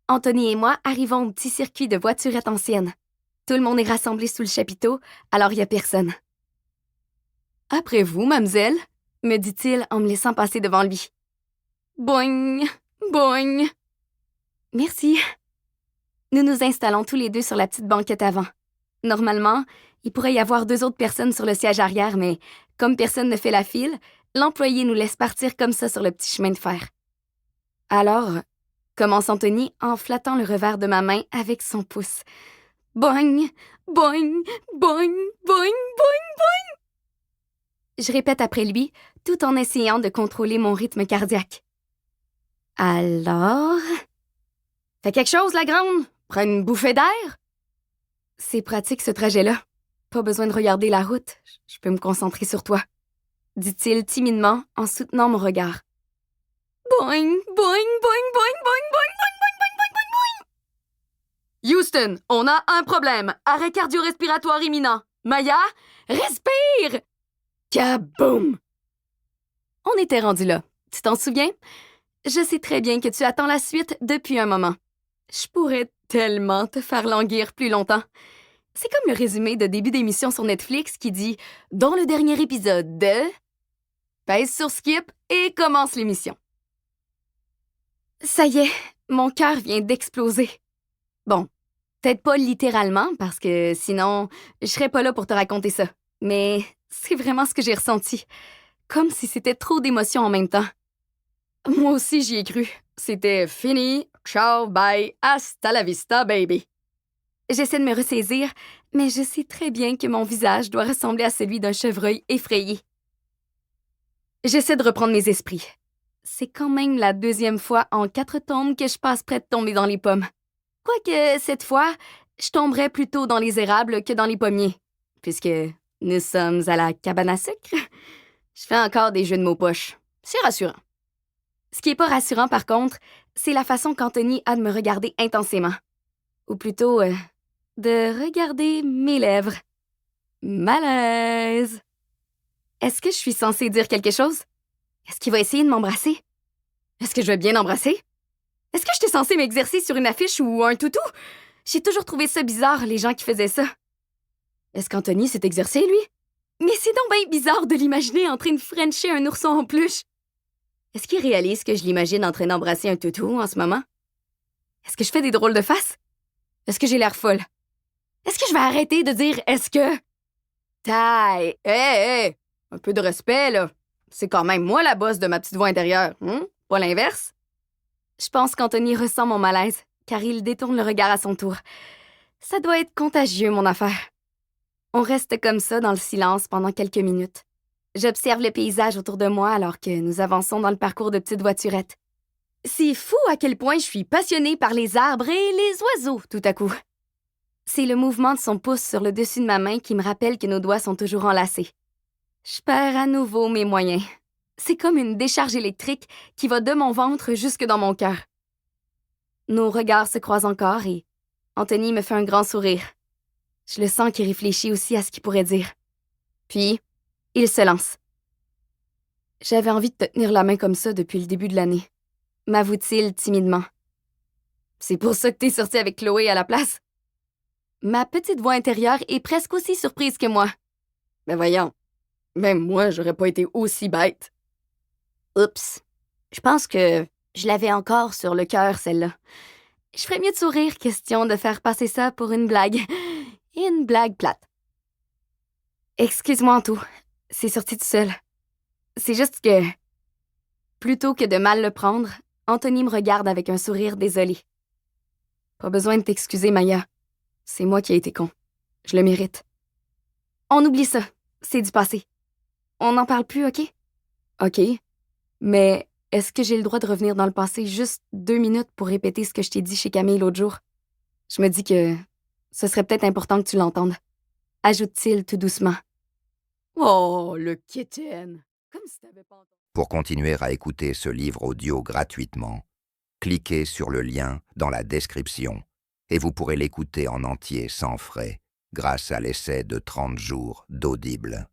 Anthony et moi arrivons au petit circuit de voiturettes anciennes. Tout le monde est rassemblé sous le chapiteau, alors il n'y a personne. « Après vous, mademoiselle », me dit-il en me laissant passer devant lui. « Boing, boing. » « Merci. » Nous nous installons tous les deux sur la petite banquette avant. Normalement, il pourrait y avoir 2 autres personnes sur le siège arrière, mais comme personne ne fait la file, l'employé nous laisse partir comme ça sur le petit chemin de fer. Alors, commence Anthony en flattant le revers de ma main avec son pouce. Boing, boing, boing, boing, boing, boing. Je répète après lui, tout en essayant de contrôler mon rythme cardiaque. Alors... Fais quelque chose, la grande! Prends une bouffée d'air! C'est pratique, ce trajet-là. Pas besoin de regarder la route. Je peux me concentrer sur toi, dit-il timidement en soutenant mon regard. Boing, boing, boing, boing, boing, boing, boing, boing, boing, boing, boing, boing. Houston, on a un problème. Arrêt cardio-respiratoire imminent. Maya, respire! Kaboum! On était rendu là. Tu t'en souviens? Je sais très bien que tu attends la suite depuis un moment. Je pourrais tellement te faire languir plus longtemps. C'est comme le résumé de début d'émission sur Netflix qui dit « Dans le dernier épisode de... » Pèse sur skip et commence l'émission. Ça y est, mon cœur vient d'exploser. Bon, peut-être pas littéralement, parce que sinon, je serais pas là pour te raconter ça. Mais c'est vraiment ce que j'ai ressenti. Comme si c'était trop d'émotions en même temps. Moi aussi, j'y ai cru. C'était fini, ciao, bye, hasta la vista, baby. J'essaie de me ressaisir, mais je sais très bien que mon visage doit ressembler à celui d'un chevreuil effrayé. J'essaie de reprendre mes esprits. C'est quand même la 2e fois en 4 tombes que je passe près de tomber dans les pommes. Quoique, cette fois, je tomberais plutôt dans les érables que dans les pommiers, puisque nous sommes à la cabane à sucre. Je fais encore des jeux de mots poches. C'est rassurant. Ce qui est pas rassurant, par contre, c'est la façon qu'Anthony a de me regarder intensément. Ou plutôt, de regarder mes lèvres. Malaise. Est-ce que je suis censée dire quelque chose? Est-ce qu'il va essayer de m'embrasser? Est-ce que je vais bien l'embrasser? Est-ce que j'étais censée m'exercer sur une affiche ou un toutou? J'ai toujours trouvé ça bizarre, les gens qui faisaient ça. Est-ce qu'Anthony s'est exercé, lui? Mais c'est donc bien bizarre de l'imaginer en train de frencher un ourson en peluche. Est-ce qu'il réalise que je l'imagine en train d'embrasser un toutou en ce moment? Est-ce que je fais des drôles de faces? Est-ce que j'ai l'air folle? Est-ce que je vais arrêter de dire « est-ce que... » Taille! Hé! Un peu de respect, là. C'est quand même moi la bosse de ma petite voix intérieure, Pas l'inverse? Je pense qu'Anthony ressent mon malaise, car il détourne le regard à son tour. Ça doit être contagieux, mon affaire. On reste comme ça dans le silence pendant quelques minutes. J'observe le paysage autour de moi alors que nous avançons dans le parcours de petites voiturettes. C'est fou à quel point je suis passionnée par les arbres et les oiseaux, tout à coup. C'est le mouvement de son pouce sur le dessus de ma main qui me rappelle que nos doigts sont toujours enlacés. Je perds à nouveau mes moyens. C'est comme une décharge électrique qui va de mon ventre jusque dans mon cœur. Nos regards se croisent encore et Anthony me fait un grand sourire. Je le sens qu'il réfléchit aussi à ce qu'il pourrait dire. Puis, il se lance. « J'avais envie de te tenir la main comme ça depuis le début de l'année. » M'avoue-t-il timidement. « C'est pour ça que t'es sortie avec Chloé à la place? » Ma petite voix intérieure est presque aussi surprise que moi. « Ben voyons, même moi, j'aurais pas été aussi bête. » Oups, je pense que je l'avais encore sur le cœur, celle-là. Je ferais mieux de sourire, question de faire passer ça pour une blague. Et une blague plate. Excuse-moi, Anto, c'est sorti tout seul. C'est juste que... Plutôt que de mal le prendre, Anthony me regarde avec un sourire désolé. Pas besoin de t'excuser, Maya. C'est moi qui ai été con. Je le mérite. On oublie ça. C'est du passé. On n'en parle plus, OK? OK. Mais est-ce que j'ai le droit de revenir dans le passé juste 2 minutes pour répéter ce que je t'ai dit chez Camille l'autre jour? Je me dis que ce serait peut-être important que tu l'entendes. Ajoute-t-il tout doucement. Oh, le kitten! Comme si t'avais pas entendu. Pour continuer à écouter ce livre audio gratuitement, cliquez sur le lien dans la description et vous pourrez l'écouter en entier sans frais grâce à l'essai de 30 jours d'Audible.